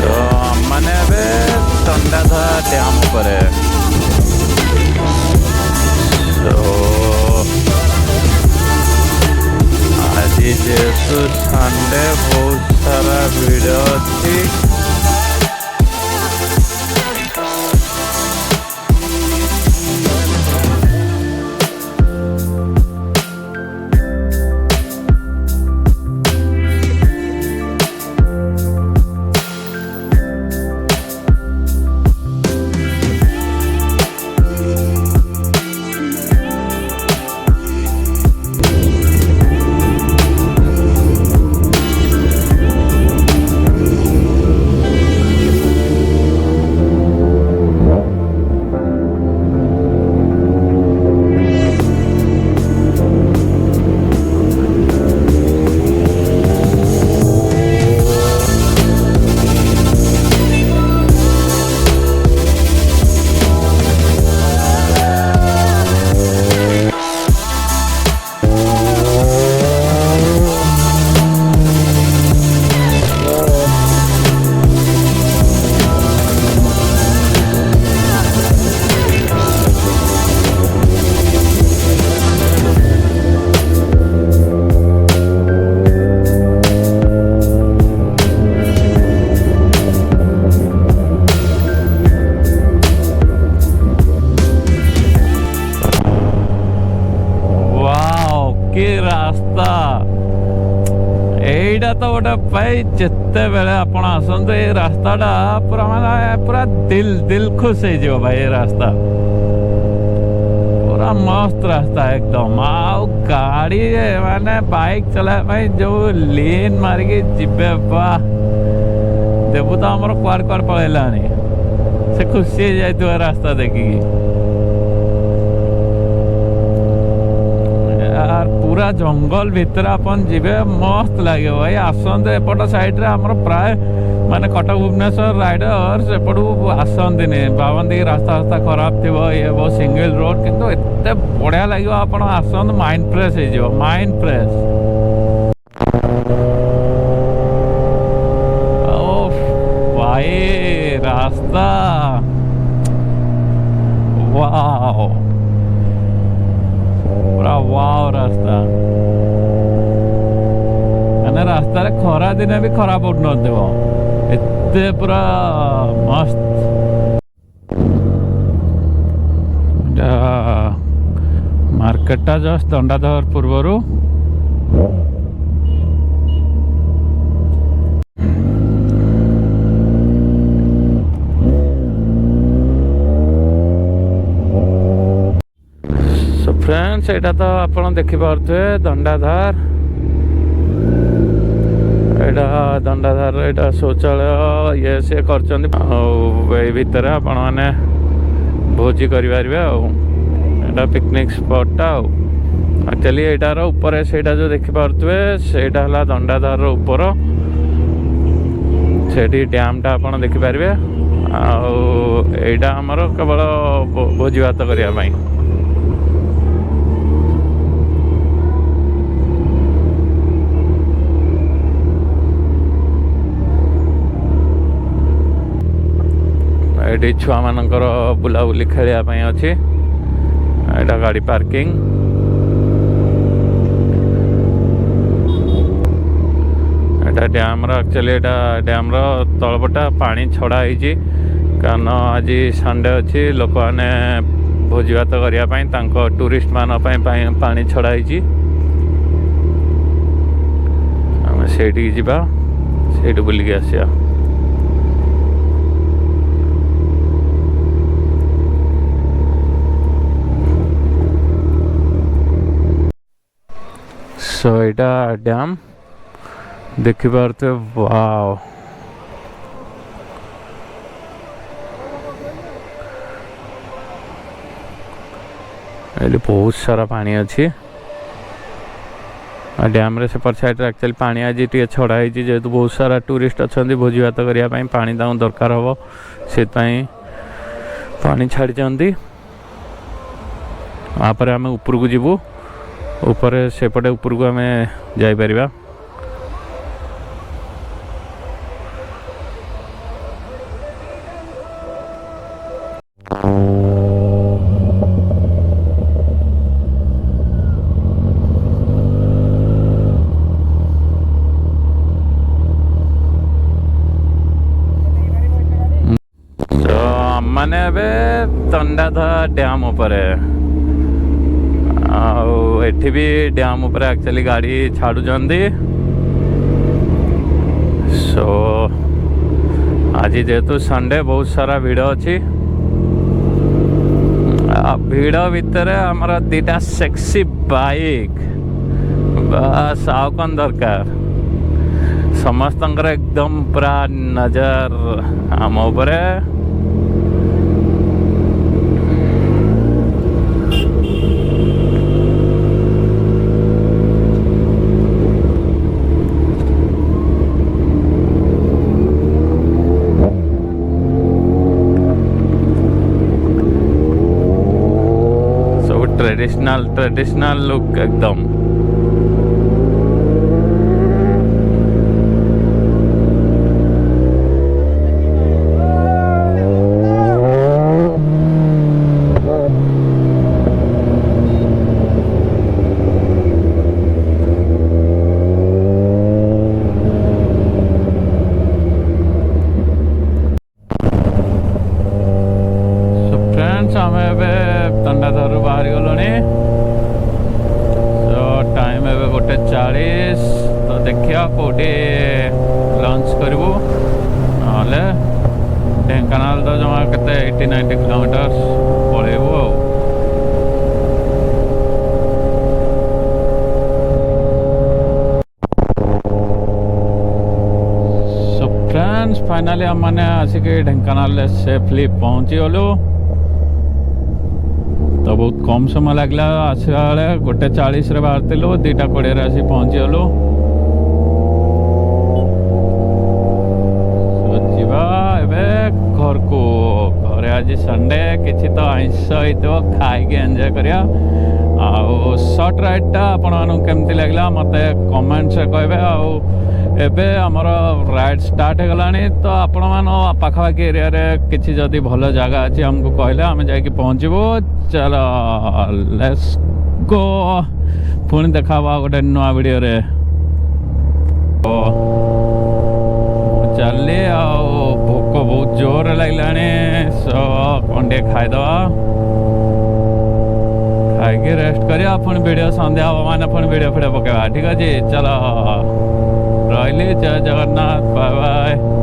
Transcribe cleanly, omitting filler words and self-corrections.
तो मैंने दंडाधार डैम पर आज जेहेतु संडे बहुत सारा भिड़ अच्छी रास्ता एटा तो गोटे जिते बेले आपण आसतु ये रास्ताटा पूरा माने पूरा दिल दिल खुश हो भाई। ये रास्ता पूरा मस्त रास्ता एकदम आउ गाड़ी माने बाइक चला जो लेन मारिकी जीवे बा देवु तो आमर कुआर कुआर पलैलानी से खुशी जाए रास्ता देखिकी। पूरा जंगल भितर अपन जीवे मस्त लगे भाई। आसते एपट साइड रे हमर प्राय माने कटक भुवनेश्वर राइडर सेपटू आसती भावती कि रास्ता रास्ता खराब थी ये वो सिंगल रोड किंतु एते बढ़िया लगे आपण आसत माइंड फ्रेश हो माइंड फ्रेश। भाई रास्ता वाओ पूरा वाव रास्ता मैंने रास्ता खरा दिन भी खराब उठ नए पूरा मस्त। मार्केटा जस्ट दंडाधर पूर्वर फ्रेंड्स एटा तो आपण देखि पारथुए दंडाधार एटा दंडाधार एटा शौचालय ये से करचंदी भितर आपण माने भोजी करि पारिबे एटा पिकनिक स्पॉट एक्चुअली एटार ऊपर सेटा जो देखि पारथुए सेटा हला दंडाधार रो ऊपर सेठी डैम टा आपण देखि पारिबे एटा हमर केवल भोजी भात करिया पई। ये छुआ मानकर बुलाबुली खेलियापाई अच्छी एटा गाड़ी पार्किंग एटा डैम एक्चुअली एटा डैम तलपटा पानी छड़ा होती कारण आज संडे अच्छी लोक मैंने भोजी भात करने टूरिस्ट मान पानी छड़ा होती आम से बुलिकी आसिया। सो एटा डैम देखि पारते वाओ ये बहुत सारा पानी अच्छी डैम रे सेपट साइड एक्चुअली पानी आज टे छड़ा है जेहेतु बहुत सारा टूरिस्ट अच्छा भोजी भात करने पानी दरकार हम से पानी छाड़ी आप आम ऊपर को जीवु ऊपर सेपटे ऊपर को आम जापर ତ ମାନେ ଏବେ ତଣ୍ଡାଧା ଡ୍ୟାମ୍ ଉପରେ ଆଉ ଏଠି ବି ଡ୍ୟାମ୍ ଉପରେ ଆକ୍ଚୁଆଲି ଗାଡ଼ି ଛାଡ଼ୁଛନ୍ତି। ସୋ ଆଜି ଯେହେତୁ ସଣ୍ଡେ ବହୁତ ସାରା ଭିଡ଼ ଅଛି। ଭିଡ଼ ଭିତରେ ଆମର ଦୁଇଟା ସେକ୍ସି ବାଇକ୍, ବାସ୍ ଆଉ କ'ଣ ଦରକାର। ସମସ୍ତଙ୍କର ଏକଦମ ପୁରା ନଜର ଆମ ଉପରେ। ସବୁ ट्रेडिशनल लुक एकदम। आम तंडाधर बाहरी गलुणी। तो टाइम ए 1:40। तो देखिया कौटी लंच करूँ ना ढेंकानाल तो जमा के 80-90 किलोमीटर पलैबू। सो फ्रेंड्स फाइनाली आम मैंने आसिक ढेंकानाल सेफली पहुँची गलु। तो बहुत कम समय लगला आसवा बेले 1:40 बाहर 2:20 आसी पहुँची गलु। घर को घरे आज संडे किसी तो आइंस खाई एंजॉय करिया। आउ शॉर्ट राइडटा आपमती लगला मत कमेंट्स कहे। आबे आमर राइड स्टार्ट हो गला। तो आपण मान पाखापाखि एरिया रे किसी जदि भल जगह अच्छी हमको कहले आम जा पहुँचबू। चलो लेट्स गो। पुणी देखा गोटे नुआ वीडियो रे। चली भोक बहुत जोर लगे। सो कौन टे खाईदवा खाई रेस्ट करिया। पुणी वीडियो संध्या हम मैंने पुणी वीडियो पकेवा। ठीक अच्छे चलो रही। जय जगन्नाथ बाय बाय।